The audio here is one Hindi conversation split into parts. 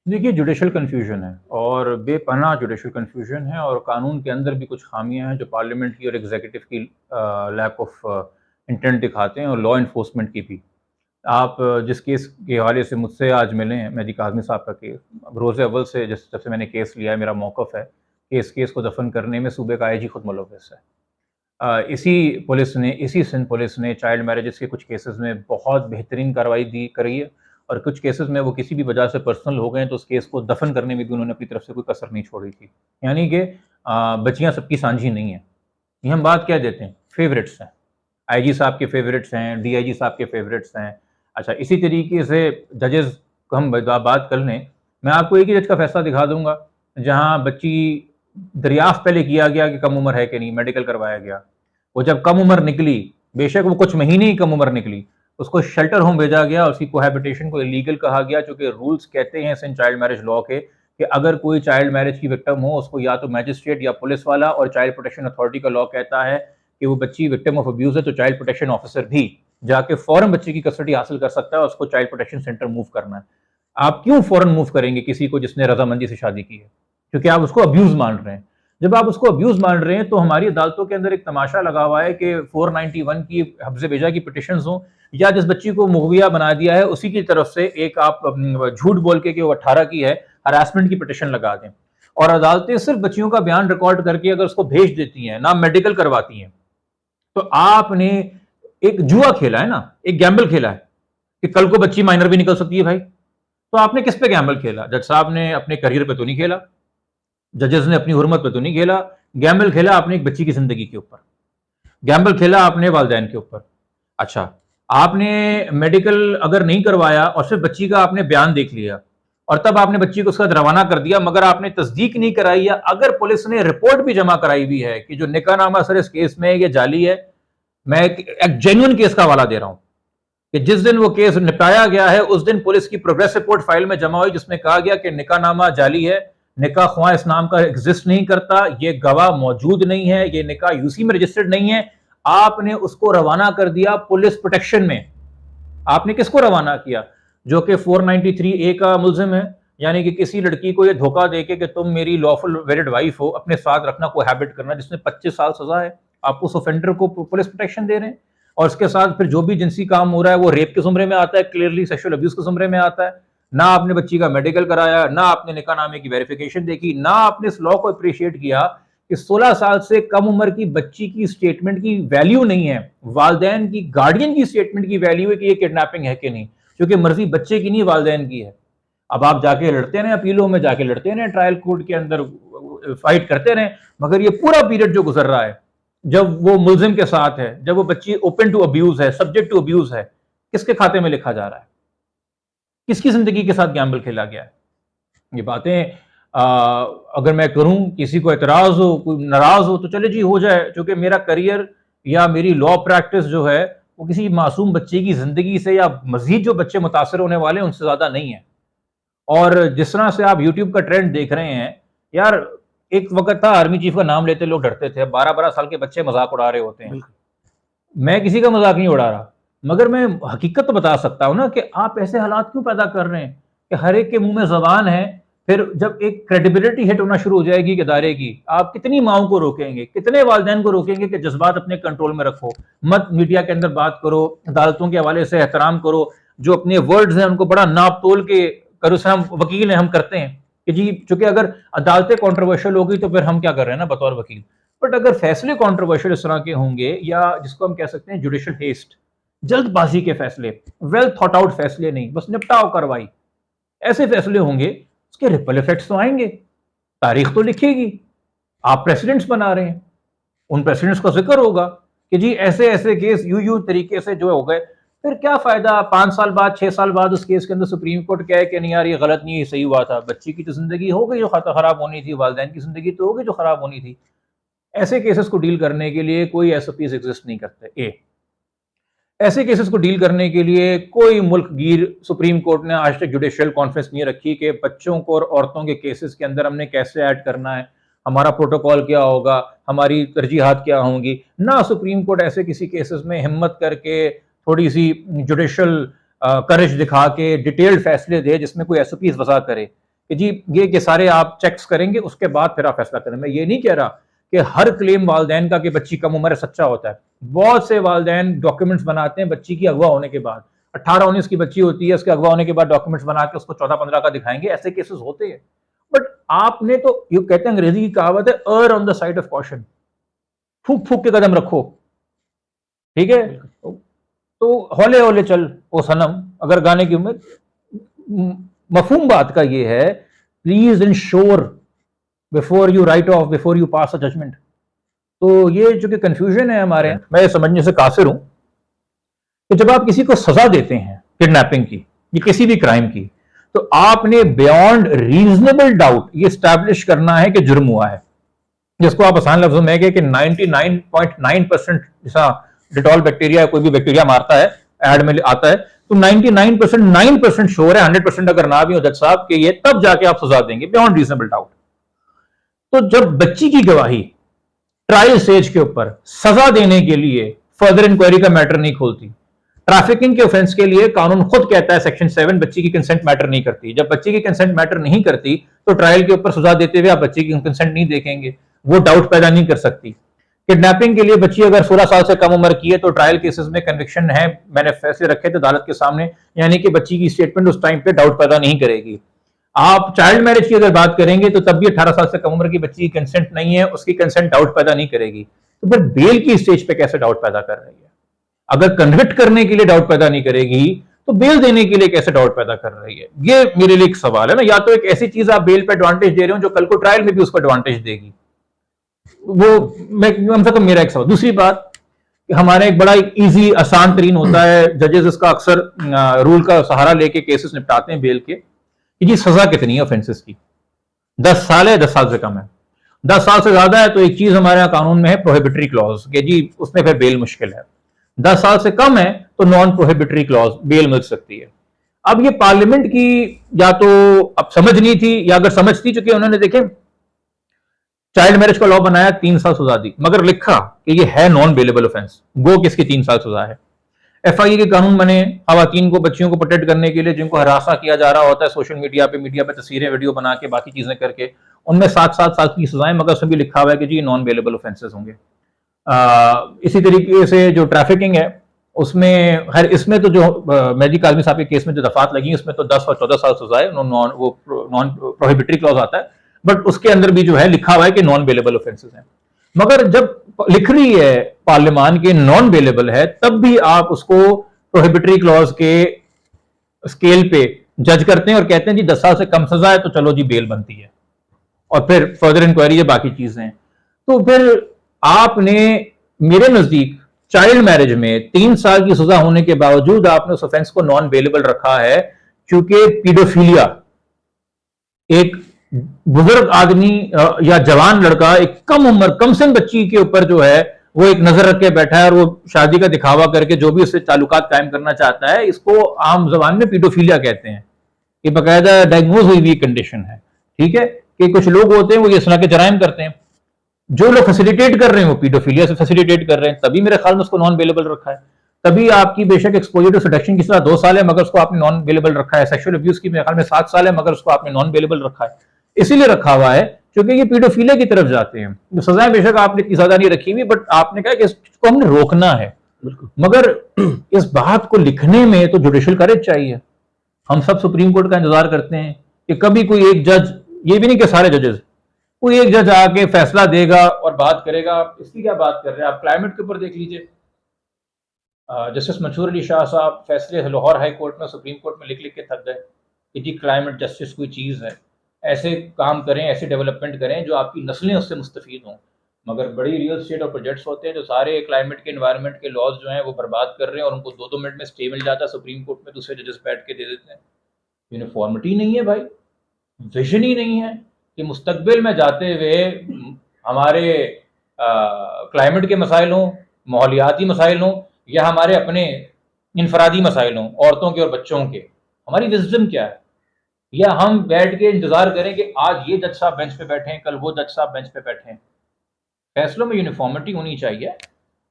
देखिए, जुडिशल कन्फ्यूजन है और बेपनाह जुडिशल कन्फ्यूजन है और कानून के अंदर भी कुछ खामियां हैं जो पार्लियामेंट की और एग्जीक्यूटिव की लैक ऑफ इंटेंट दिखाते हैं और लॉ इन्फोर्समेंट की भी। आप जिस केस के हवाले से मुझसे आज मिले हैं, मेहदी काज़मी साहब का केस, रोज़े अव्वल से जिस जब से मैंने केस लिया है, मेरा मौक़िफ़ है कि इस केस को दफ़न करने में सूबे का आईजी खुद मुलव्वस है। इसी सिंध पुलिस ने चाइल्ड मैरिजेज़ के कुछ केसेज़ में बहुत बेहतरीन कार्रवाई दी करी है और कुछ केसेज़ में वो किसी भी वजह से पर्सनल हो गए हैं, तो उस केस को दफ़न करने में भी उन्होंने अपनी तरफ से कोई कसर नहीं छोड़ी थी। यानी कि बच्चियाँ सबकी सांझी नहीं हैं। ये हम बात क्या देते हैं, फ़ेवरेट्स हैं। आईजी साहब के फ़ेवरेट्स हैं, डीआईजी साहब के फ़ेवरेट्स हैं। अच्छा, इसी तरीके से जजेज़ को हम बात कर लें, मैं आपको एक ही जज का फ़ैसला दिखा दूँगा, जहाँ बच्ची दरियाफ़्त पहले किया गया कि कम उम्र है कि नहीं, मेडिकल करवाया गया। वो जब कम उम्र निकली, बेशक वो कुछ महीने ही कम उम्र निकली, उसको शेल्टर होम भेजा गया और उसकी कोहैबिटेशन को इलीगल कहा गया, चूँकि रूल्स कहते हैं सिंध चाइल्ड मैरिज लॉ के कि अगर कोई चाइल्ड मैरिज की विक्टिम हो, उसको या तो मैजिस्ट्रेट या पुलिस वाला और चाइल्ड प्रोटेक्शन अथॉरिटी का लॉ कहता है कि वो बच्ची विक्टिम ऑफ अब्यूज़ है, तो चाइल्ड प्रोटेक्शन ऑफिसर भी जाके फ़ौरन बच्चे की कस्टडी हासिल कर सकता है और उसको चाइल्ड प्रोटेक्शन सेंटर मूव करना है। आप क्यों फ़ौरन मूव करेंगे किसी को जिसने रज़ामंदी से शादी की है? क्योंकि आप उसको अब्यूज़ मान रहे हैं। जब आप उसको अब्यूज़ मान रहे हैं, तो हमारी अदालतों के अंदर एक तमाशा लगा हुआ है कि 491 की हफ्ज़ बेजा की पिटिशंस हों या जिस बच्ची को मुग़विया बना दिया है, उसी की तरफ से एक आप झूठ बोल के कि वो 18 की है, हरासमेंट की पिटिशन लगा दें। और अदालतें सिर्फ़ बच्चियों का बयान रिकॉर्ड करके अगर उसको भेज देती हैं, ना मेडिकल करवाती हैं, तो आपने एक जुआ खेला है ना, एक गैम्बल खेला है कि कल को बच्ची माइनर भी निकल सकती है भाई। तो आपने किस पे गैम्बल खेला? जज साहब ने अपने करियर पे तो नहीं खेला, जजेस ने अपनी हुर्मत पे तो नहीं खेला, गैम्बल खेला आपने एक बच्ची की ज़िंदगी के ऊपर, गैम्बल खेला आपने वालिदैन के ऊपर। अच्छा, आपने मेडिकल अगर नहीं करवाया और सिर्फ़ बच्ची का आपने बयान देख लिया और तब आपने बच्ची को उसके साथ रवाना कर दिया, मगर आपने तस्दीक नहीं कराई या अगर पुलिस ने रिपोर्ट भी जमा कराई हुई है कि जो निकाहनामा सर इस केस में ये जाली है, मैं एक जेन्युइन केस का हवाला दे रहा हूं कि जिस दिन वो केस निपटाया गया है, उस दिन पुलिस की प्रोग्रेस रिपोर्ट फाइल में जमा हुई जिसमें कहा गया कि निकाहनामा जाली है, निकाह ख्वाह इस नाम का एग्जिस्ट नहीं करता, ये गवाह मौजूद नहीं है, ये निकाह यूसी में रजिस्टर्ड नहीं है। आपने उसको रवाना कर दिया पुलिस प्रोटेक्शन में। आपने किसको रवाना किया? जो कि 493 ए का मुल्जिम है, यानी कि किसी लड़की को ये धोखा देके कि तुम मेरी लॉफुल वेरिड वाइफ हो, अपने साथ रखना, कोहैबिट करना, जिसमें 25 साल सजा है, आप उस ऑफेंडर को पुलिस प्रोटेक्शन दे रहे हैं। और उसके साथ फिर जो भी जिनसी काम हो रहा है वो रेप के जुमरे में आता है, क्लियरली सेक्सुअल अब्यूज के जुमरे में आता है। ना आपने बच्ची का मेडिकल कराया, ना आपने निकाहनामे की वेरिफिकेशन देखी, ना आपने इस लॉ को अप्रिशिएट किया कि 16 साल से कम उम्र की बच्ची की स्टेटमेंट की वैल्यू नहीं है, वालिदैन की, गार्डियन की स्टेटमेंट की वैल्यू है कि ये किडनैपिंग है कि नहीं, क्योंकि मर्जी बच्चे की नहीं, वालिदैन की है। अब आप जाके लड़ते रहे, अपीलों में जाके लड़ते रहे, ट्रायल कोर्ट के अंदर फाइट करते रहे, मगर ये पूरा पीरियड जो गुजर रहा है, जब वो मुल्जिम के साथ है, जब वो बच्ची ओपन टू अब्यूज है, सब्जेक्ट टू अब्यूज है, किसके खाते में लिखा जा रहा है? किसकी जिंदगी के साथ गैम्बल खेला गया है? ये बातें अगर मैं करूं, किसी को एतराज हो, कोई नाराज हो, तो चले जी हो जाए, क्योंकि मेरा करियर या मेरी लॉ प्रैक्टिस जो है वो किसी मासूम बच्चे की जिंदगी से या मजीद जो बच्चे मुतासर होने वाले हैं उनसे ज्यादा नहीं है। और जिस तरह से आप यूट्यूब का ट्रेंड देख रहे हैं, यार, एक वक्त था आर्मी चीफ का नाम लेते लोग डरते थे, 12-12 साल के बच्चे मजाक उड़ा रहे होते हैं। मैं किसी का मजाक नहीं उड़ा रहा, मगर मैं हकीकत तो बता सकता हूं ना कि आप ऐसे हालात क्यों पैदा कर रहे हैं कि हर एक के मुंह में जबान है। फिर जब एक क्रेडिबिलिटी हिट होना शुरू हो जाएगी इदारे की, आप कितनी माओं को रोकेंगे, कितने वालिदैन को रोकेंगे कि जज्बात अपने कंट्रोल में रखो, मत मीडिया के अंदर बात करो, अदालतों के हवाले से एहतराम करो, जो अपने वर्ड्स हैं उनको बड़ा नाप तोल के करो। हम वकील हैं, हम करते हैं कि जी, चूंकि अगर अदालतें कॉन्ट्रोवर्शियल होगी तो फिर हम क्या कर रहे हैं ना बतौर वकील। बट अगर फैसले कॉन्ट्रोवर्शियल इस तरह के होंगे, या जिसको हम कह सकते हैं जुडिशल हेस्ट, जल्दबाजी के फैसले, वेल थॉट आउट फैसले नहीं, बस निपटाओ कार्रवाई, ऐसे फैसले होंगे, उसके रिपल इफेक्ट्स तो आएंगे, तारीख तो लिखेगी। आप प्रेसिडेंट्स बना रहे हैं, उन प्रेसिडेंट्स का जिक्र होगा कि जी ऐसे ऐसे केस यूं तरीके से जो हो गए। फिर क्या फायदा 5 साल बाद, 6 साल बाद उस केस के अंदर सुप्रीम कोर्ट कहे कि नहीं यार ये गलत नहीं, ये सही हुआ था, बच्ची की तो जिंदगी हो गई जो खराब होनी थी, वालिदैन की जिंदगी तो हो गई जो खराब होनी थी। ऐसे केसेस को डील करने के लिए कोई एसओपीज एग्जिस्ट नहीं करते। ऐसे केसेस को डील करने के लिए कोई मुल्क गिर सुप्रीम कोर्ट ने आज तक जुडिशियल कॉन्फ्रेंस नहीं रखी कि बच्चों को और औरतों के केसेस के अंदर हमने कैसे ऐड करना है, हमारा प्रोटोकॉल क्या होगा, हमारी तरजीहात क्या होंगी। ना सुप्रीम कोर्ट ऐसे किसी केसेस में हिम्मत करके थोड़ी सी जुडिशियल करेज दिखा के डिटेल्ड फैसले दे जिसमें कोई एसओपीज वजह करे कि जी ये सारे आप चेक्स करेंगे, उसके बाद फिर आप फैसला करें। मैं ये नहीं कह रहा कि हर क्लेम वालदैन का कि बच्ची कम उम्र है सच्चा होता है। बहुत से वालदैन डॉक्यूमेंट्स बनाते हैं बच्ची की अगवा होने के बाद, 18-19 की बच्ची होती है, उसके अगवा होने के बाद डॉक्यूमेंट्स बना के उसको 14-15 का दिखाएंगे, ऐसे केसेस होते हैं। बट आपने तो ये कहते हैं, अंग्रेजी की कहावत है, err on the side of caution, फूक फूक के कदम रखो, ठीक है। तो हौले हौले चल ओ सनम, अगर गाने की उम्र, मफहूम बात का ये है, please ensure before you write off, before you pass a judgement. तो ये जो कि कंफ्यूजन है हमारे, मैं समझने से काफिर हूं कि जब आप किसी को सजा देते हैं किडनैपिंग की या किसी भी क्राइम की, तो आपने बियॉन्ड रीजनेबल डाउट ये स्टैब्लिश करना है कि जुर्म हुआ है, जिसको आप आसान लफ्जों में कि 99.9% जैसा डिटॉल बैक्टीरिया कोई भी बैक्टीरिया मारता है, एड में आता है, तो 99% 9% श्योर है, 100% अगर ना भी हो जज साहब कि ये, तब जाके आप सजा देंगे बियॉन्ड रीजनेबल डाउट। तो जब बच्ची की गवाही ट्रायल स्टेज के ऊपर सजा देने के लिए फर्दर इंक्वायरी का मैटर नहीं खोलती, ट्रैफिकिंग के ऑफेंस के लिए कानून खुद कहता है सेक्शन 7 बच्ची की कंसेंट मैटर नहीं करती। जब बच्ची की कंसेंट मैटर नहीं करती तो ट्रायल के ऊपर सजा देते हुए आप बच्ची की कंसेंट नहीं देखेंगे, वो डाउट पैदा नहीं कर सकती। किडनैपिंग के लिए बच्ची अगर 16 साल से कम उम्र की है तो ट्रायल केसेस में कन्विक्शन है, मैंने फैसले रखे थे अदालत के सामने, यानी कि बच्ची की स्टेटमेंट उस टाइम पे डाउट पैदा नहीं करेगी। आप चाइल्ड मैरिज की अगर बात करेंगे तो तब भी 18 साल से कम उम्र की बच्ची की कंसेंट नहीं है, उसकी कंसेंट डाउट पैदा नहीं करेगी। तो फिर बेल की स्टेज पे कैसे डाउट पैदा कर रही है? अगर कन्विक्ट करने के लिए डाउट पैदा नहीं करेगी तो बेल देने के लिए कैसे डाउट पैदा कर रही है? ये मेरे लिए एक सवाल है ना। या तो एक ऐसी चीज आप बेल पे एडवांटेज दे रहे हो जो कल को ट्रायल में भी उसको एडवांटेज देगी, वो मैं कम से कम मेरा एक सवाल। दूसरी बात, हमारे एक बड़ा इजी आसान तरीन होता है, जजेस इसका अक्सर रूल का सहारा लेके केसेस निपटाते हैं बेल के, कि जी सजा कितनी है ऑफेंसेस की, 10 साल है, 10 साल से कम है, 10 साल से ज्यादा है तो एक चीज हमारे यहाँ कानून में है प्रोहिबिटरी क्लॉज, कि जी उसमें फिर बेल मुश्किल है। 10 साल से कम है तो नॉन प्रोहिबिटरी क्लॉज, बेल मिल सकती है। अब ये पार्लियामेंट की या तो अब समझ नहीं थी, या अगर समझ थी चुकी उन्होंने, देखें चाइल्ड मैरिज का लॉ बनाया, 3 साल सजा दी, मगर लिखा कि ये है नॉन बेलेबल ऑफेंस, गो किसकी 3 साल सजा है। एफआईए के कानून बने खवातीन को, बच्चियों को प्रोटेक्ट करने के लिए, जिनको हरासा किया जा रहा होता है सोशल मीडिया पे तस्वीरें वीडियो बना के बाकी चीजें करके, उनमें 7-7 साल की सजाएं, मगर उसमें भी लिखा हुआ है कि जी नॉन बेलेबल ऑफेंसेस होंगे। इसी तरीके से जो ट्रैफिकिंग है उसमें, हर इसमें तो जो मेहदी काज़मी साहब के केस में जो दफात लगी उसमें तो 10 और 14 साल सजा है, नॉन प्रोहिबिटरी क्लॉज आता है, बट उसके अंदर भी जो है लिखा हुआ है कि नॉन बेलेबल ऑफेंसेस हैं। मगर जब लिख रही है पार्लियामान के नॉन बेलेबल है, तब भी आप उसको प्रोहिबिटरी क्लॉज के स्केल पे जज करते हैं और कहते हैं जी 10 साल से कम सजा है तो चलो जी बेल बनती है, और फिर फर्दर इंक्वायरी ये बाकी चीजें हैं। तो फिर आपने मेरे नजदीक चाइल्ड मैरिज में 3 साल की सजा होने के बावजूद आपने उस ऑफेंस को नॉन बेलेबल रखा है, क्योंकि पीडोफिलिया, एक बुजुर्ग आदमी या जवान लड़का एक कम उम्र कम सिन बच्ची के ऊपर जो है वो एक नजर रख के बैठा है और वो शादी का दिखावा करके जो भी उससे ताल्लुकात कायम करना चाहता है, इसको आम जबान में पीडोफिलिया कहते हैं। ये बाकायदा डायग्नोज हुई हुई कंडीशन है, ठीक है, कि कुछ लोग होते हैं वो ये सुना के जराइम करते हैं, जो लोग फैसिलिटेट कर रहे हैं वो पीडोफिलिया से फैसिलिटेट कर रहे हैं, तभी मेरे ख्याल में उसको नॉन बेलेबल रखा है। तभी आपकी बेशक एक्सपोजर टू सेडक्शन की सजा 2 साल है मगर उसको आपने नॉन बेलेबल रखा है, सेक्सुअल अब्यूज की मेरे ख्याल में 7 साल है मगर उसको आपने नॉन बेलेबल रखा है। इसीलिए रखा हुआ है क्योंकि ये पीडोफिलिया की तरफ जाते हैं। तो सजाएं बेशक आपने इतनी ज्यादा नहीं रखी हुई, बट आपने कहा कि इसको हमने रोकना है, मगर इस बात को लिखने में तो जुडिशियल करेज चाहिए। हम सब सुप्रीम कोर्ट का इंतजार करते हैं कि कभी कोई एक जज, ये भी नहीं कि सारे जजेस, कोई एक जज आके फैसला देगा और बात करेगा। इसकी क्या बात कर रहे हैं आप? क्लाइमेट के ऊपर देख लीजिए, जस्टिस मंसूर अली शाह साहब फैसले लाहौर हाई कोर्ट में, सुप्रीम कोर्ट में लिख लिख के थक गए कि जी क्लाइमेट जस्टिस कोई चीज़ है, ऐसे काम करें, ऐसे डेवलपमेंट करें जो आपकी नस्लें उससे मुस्तफीद हों। मगर बड़ी रियल स्टेट और प्रोजेक्ट्स होते हैं जो सारे क्लाइमेट के, एनवायरनमेंट के लॉज जो हैं वो बर्बाद कर रहे हैं और उनको 2-2 मिनट में स्टे मिल जाता है सुप्रीम कोर्ट में, दूसरे जजेस बैठ के दे देते हैं। यूनिफॉर्मिटी नहीं है भाई, विजन ही नहीं है कि मुस्तकबिल में जाते हुए हमारे क्लाइमेट के मसाइल हों, माहौलियाती मसाइल हों, या हमारे अपने इनफरादी मसाइल हों, औरतों के और बच्चों के, हमारी विजडम क्या है? या हम बैठ के इंतजार करें कि आज ये जज साहब बेंच पे बैठे हैं, कल वो जज साहब बेंच पे बैठे हैं। फैसलों में यूनिफॉर्मिटी होनी चाहिए।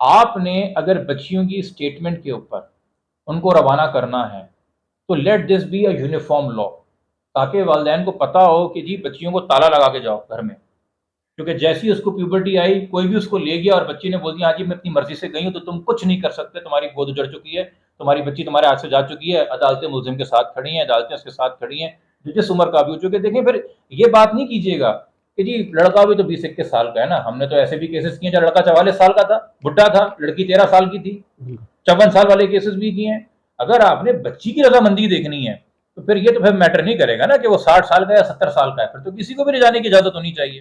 आपने अगर बच्चियों की स्टेटमेंट के ऊपर उनको रवाना करना है तो let this be a uniform law. ताकि वालिदैन को पता हो कि जी बच्चियों को ताला लगा के जाओ घर में, क्योंकि जैसी उसको प्यूबर्टी आई, कोई भी उसको ले गया और बच्ची ने बोल दिया हाँ जी मैं अपनी मर्जी से गई हूँ, तो तुम कुछ नहीं कर सकते, तुम्हारी गोद उजड़ चुकी है, तुम्हारी बच्ची तुम्हारे हाथ से जा चुकी है, अदालतें मुलजिम के साथ खड़ी हैं, अदालतें उसके साथ खड़ी हैं, जो जिस उम्र का भी हो चुके। देखें, फिर ये बात नहीं कीजिएगा कि जी लड़का भी तो 20-21 साल का है ना, हमने तो ऐसे भी केसेस किए जब लड़का 44 साल का था, बुढ़ा था, लड़की 13 साल की थी, 54 साल वाले केसेस भी किए हैं। अगर आपने बच्ची की रजामंदी देखनी है तो फिर ये तो फिर मैटर नहीं करेगा ना कि वो 60 साल का या 70 साल का है, फिर तो किसी को भी ले जाने की इजाजत होनी चाहिए।